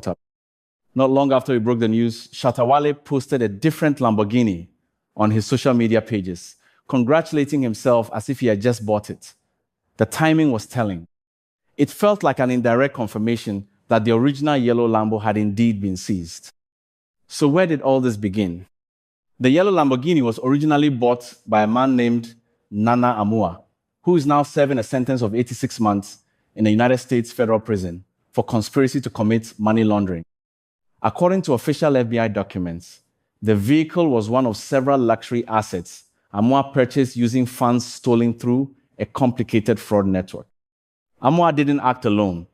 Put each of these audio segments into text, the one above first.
up. Not long after he broke the news, Shatta Wale posted a different Lamborghini on his social media pages, congratulating himself as if he had just bought it. The timing was telling. It felt like an indirect confirmation that the original yellow Lambo had indeed been seized. So where did all this begin? The yellow Lamborghini was originally bought by a man named Nana Amuah, who is now serving a sentence of 86 months in a United States federal prison for conspiracy to commit money laundering. According to official FBI documents, the vehicle was one of several luxury assets Amuah purchased using funds stolen through a complicated fraud network. Amuah didn't act alone.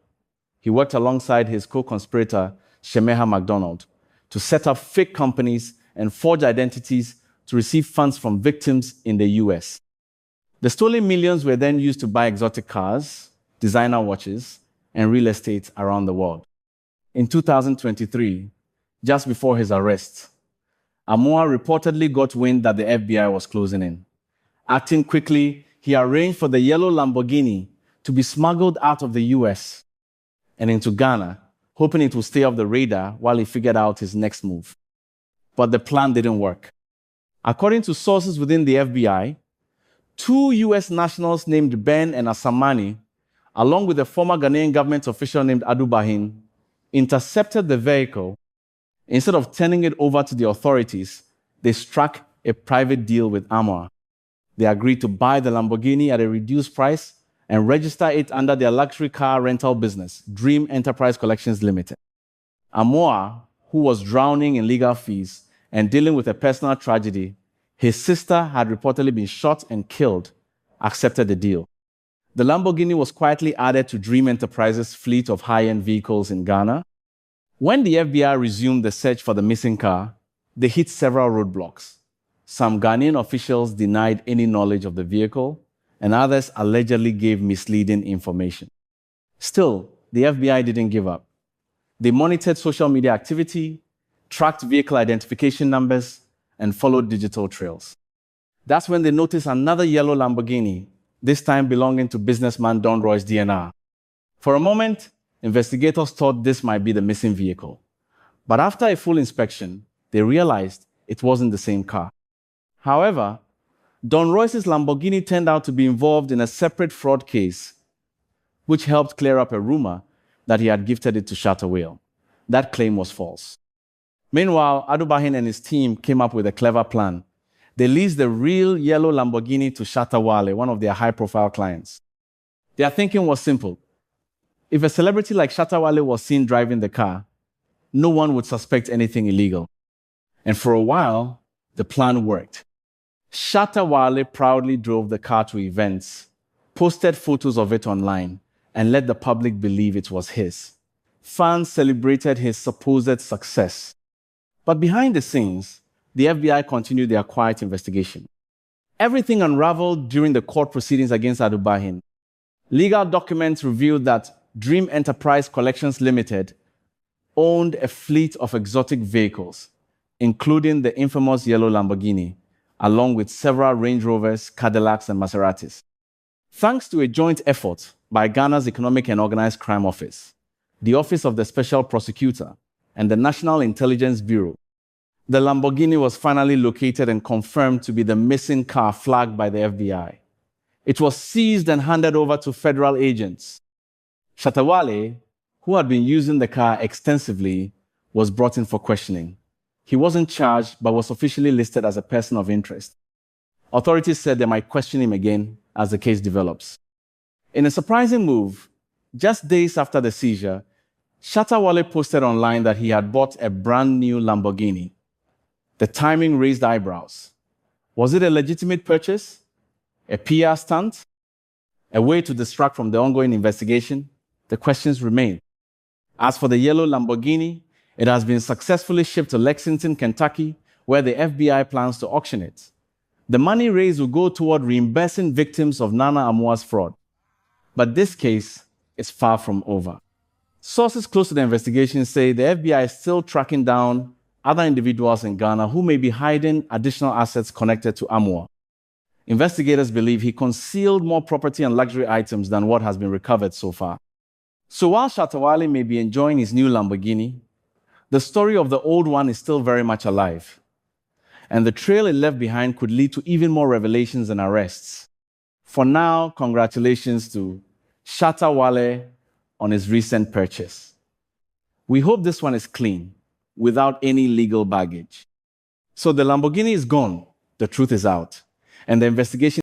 He worked alongside his co-conspirator, Shemeha McDonald, to set up fake companies and forge identities to receive funds from victims in the US. The stolen millions were then used to buy exotic cars, designer watches, and real estate around the world. In 2023, just before his arrest, Amuah reportedly got wind that the FBI was closing in. Acting quickly, he arranged for the yellow Lamborghini to be smuggled out of the US and into Ghana, hoping it would stay off the radar while he figured out his next move. But the plan didn't work. According to sources within the FBI, 2 US nationals named Ben and Asamani, along with a former Ghanaian government official named Adubahin, intercepted the vehicle. Instead of turning it over to the authorities, they struck a private deal with Amuah. They agreed to buy the Lamborghini at a reduced price and register it under their luxury car rental business, Dream Enterprise Collections Limited. Amuah, who was drowning in legal fees and dealing with a personal tragedy, his sister had reportedly been shot and killed, accepted the deal. The Lamborghini was quietly added to Dream Enterprise's fleet of high-end vehicles in Ghana. When the FBI resumed the search for the missing car, they hit several roadblocks. Some Ghanaian officials denied any knowledge of the vehicle, and others allegedly gave misleading information. Still, the FBI didn't give up. They monitored social media activity, tracked vehicle identification numbers, and followed digital trails. That's when they noticed another yellow Lamborghini, this time belonging to businessman Don Roy's DNR. For a moment, investigators thought this might be the missing vehicle. But after a full inspection, they realized it wasn't the same car. However, Don Royce's Lamborghini turned out to be involved in a separate fraud case, which helped clear up a rumor that he had gifted it to Shatta Wale. That claim was false. Meanwhile, Adubahin and his team came up with a clever plan. They leased the real yellow Lamborghini to Shatta Wale, one of their high-profile clients. Their thinking was simple. If a celebrity like Shatta Wale was seen driving the car, no one would suspect anything illegal. And for a while, the plan worked. Shatta Wale proudly drove the car to events, posted photos of it online, and let the public believe it was his. Fans celebrated his supposed success. But behind the scenes, the FBI continued their quiet investigation. Everything unraveled during the court proceedings against Adubahin. Legal documents revealed that Dream Enterprise Collections Limited owned a fleet of exotic vehicles, including the infamous yellow Lamborghini, along with several Range Rovers, Cadillacs, and Maseratis. Thanks to a joint effort by Ghana's Economic and Organized Crime Office, the Office of the Special Prosecutor, and the National Intelligence Bureau, the Lamborghini was finally located and confirmed to be the missing car flagged by the FBI. It was seized and handed over to federal agents. Shatta Wale, who had been using the car extensively, was brought in for questioning. He wasn't charged, but was officially listed as a person of interest. Authorities said they might question him again as the case develops. In a surprising move, just days after the seizure, Shatta Wale posted online that he had bought a brand new Lamborghini. The timing raised eyebrows. Was it a legitimate purchase? A PR stunt? A way to distract from the ongoing investigation? The questions remain. As for the yellow Lamborghini, it has been successfully shipped to Lexington, Kentucky, where the FBI plans to auction it. The money raised will go toward reimbursing victims of Nana Amuah's fraud. But this case is far from over. Sources close to the investigation say the FBI is still tracking down other individuals in Ghana who may be hiding additional assets connected to Amuah. Investigators believe he concealed more property and luxury items than what has been recovered so far. So while Shatta Wale may be enjoying his new Lamborghini, the story of the old one is still very much alive. And the trail it left behind could lead to even more revelations and arrests. For now, congratulations to Shatta Wale on his recent purchase. We hope this one is clean, without any legal baggage. So the Lamborghini is gone, the truth is out, and the investigation